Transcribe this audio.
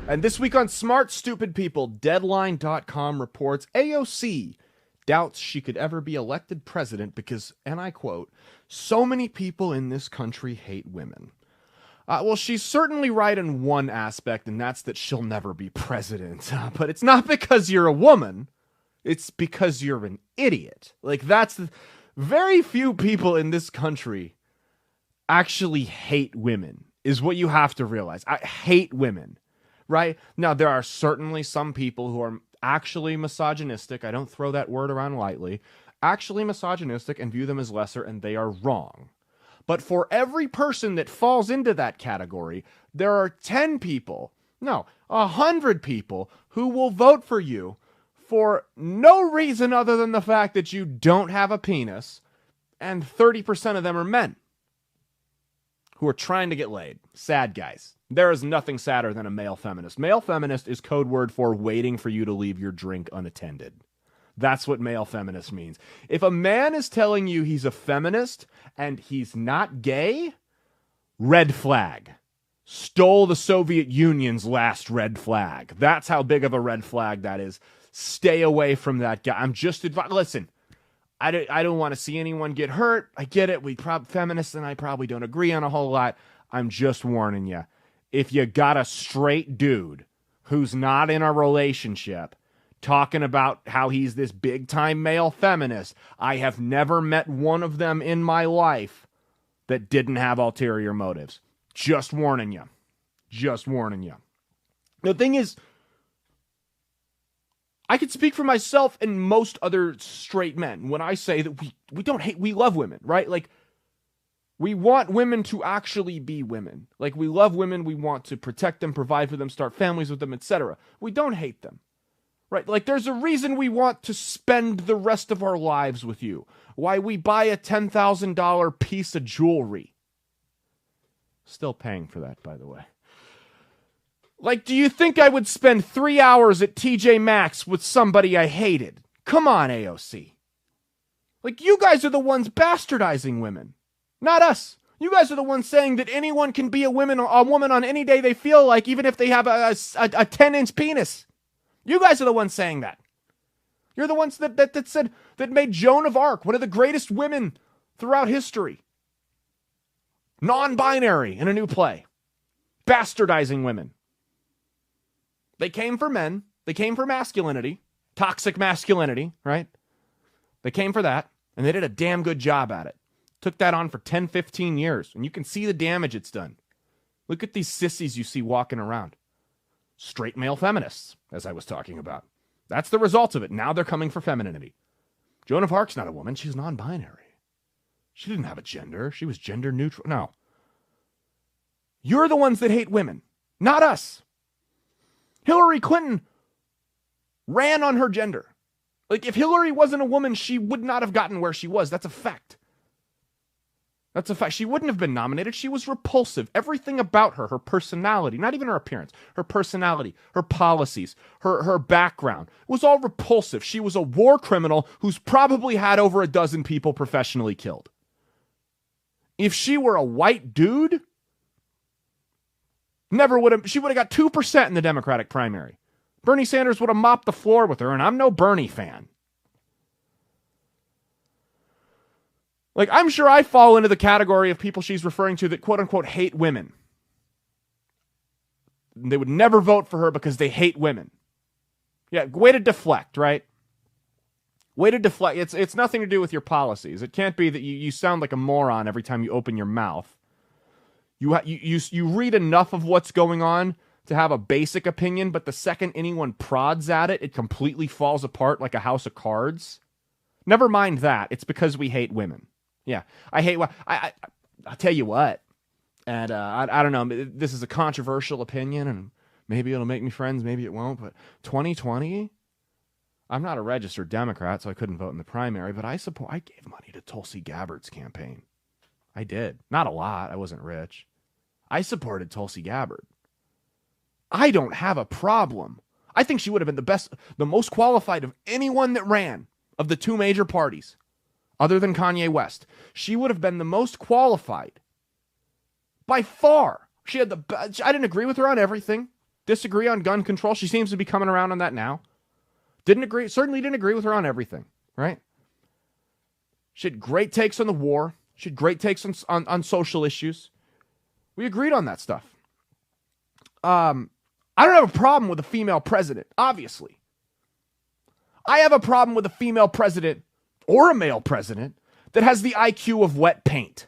And this week on Smart Stupid People, Deadline.com reports AOC doubts she could ever be elected president because, and I quote, so many people in this country hate women. Well, she's certainly right in one aspect, and that's that she'll never be president. But it's not because you're a woman. It's because you're an idiot. Like, very few people in this country actually hate women, is what you have to realize. I hate women, right? Now, there are certainly some people who are actually misogynistic. I don't throw that word around lightly. Actually misogynistic and view them as lesser, and they are wrong. But for every person that falls into that category, there are 10 people, no, 100 people who will vote for you for no reason other than the fact that you don't have a penis, and 30% of them are men who are trying to get laid. Sad guys. There is nothing sadder than a male feminist. Male feminist is code word for waiting for you to leave your drink unattended. That's what male feminist means. If a man is telling you he's a feminist and he's not gay, red flag. Stole the Soviet Union's last red flag. That's how big of a red flag that is. Stay away from that guy. I'm just listen, I don't want to see anyone get hurt. I get it. Feminists and I probably don't agree on a whole lot. I'm just warning you. If you got a straight dude who's not in a relationship talking about how he's this big-time male feminist, I have never met one of them in my life that didn't have ulterior motives. Just warning you. Just warning you. The thing is, I can speak for myself and most other straight men when I say that we don't hate, we love women, right? Like, we want women to actually be women. Like, we love women, we want to protect them, provide for them, start families with them, etc. We don't hate them. Right, like there's a reason we want to spend the rest of our lives with you. Why we buy a $10,000 piece of jewelry. Still paying for that, by the way. Like, do you think I would spend 3 hours at TJ Maxx with somebody I hated? Come on, AOC. Like, you guys are the ones bastardizing women, not us. You guys are the ones saying that anyone can be a woman on any day they feel like, even if they have a 10-inch penis. You guys are the ones saying that. You're the ones that said, that made Joan of Arc one of the greatest women throughout history. Non-binary in a new play. Bastardizing women. They came for men. They came for masculinity. Toxic masculinity, right? They came for that, and they did a damn good job at it. Took that on for 10, 15 years, and you can see the damage it's done. Look at these sissies you see walking around. Straight male feminists, as I was talking about. That's the result of it. Now they're coming for femininity. Joan of Arc's not a woman. She's non-binary. She didn't have a gender. She was gender neutral. No. You're the ones that hate women, not us. Hillary Clinton ran on her gender. Like, if Hillary wasn't a woman, she would not have gotten where she was. That's a fact. That's a fact. She wouldn't have been nominated. She was repulsive. Everything about her, her personality, not even her appearance, her personality, her policies, her background, was all repulsive. She was a war criminal who's probably had over a dozen people professionally killed. If she were a white dude, she would have got 2% in the Democratic primary. Bernie Sanders would have mopped the floor with her, and I'm no Bernie fan. Like, I'm sure I fall into the category of people she's referring to that quote-unquote hate women. They would never vote for her because they hate women. Yeah, way to deflect, right? Way to deflect. It's nothing to do with your policies. It can't be that you sound like a moron every time you open your mouth. You read enough of what's going on to have a basic opinion, but the second anyone prods at it, it completely falls apart like a house of cards. Never mind that. It's because we hate women. Yeah, I hate. I'll tell you what, and I don't know. This is a controversial opinion, and maybe it'll make me friends, maybe it won't. But 2020, I'm not a registered Democrat, so I couldn't vote in the primary. But I gave money to Tulsi Gabbard's campaign. I did, not a lot. I wasn't rich. I supported Tulsi Gabbard. I don't have a problem. I think she would have been the most qualified of anyone that ran of the two major parties. Other than Kanye West, she would have been the most qualified by far. I didn't agree with her on everything. disagree on gun control. She seems to be coming around on that now. Certainly didn't agree with her on everything, right? She had great takes on the war. She had great takes on social issues. We agreed on that stuff. I don't have a problem with a female president, obviously. I have a problem with a female president or a male president that has the IQ of wet paint.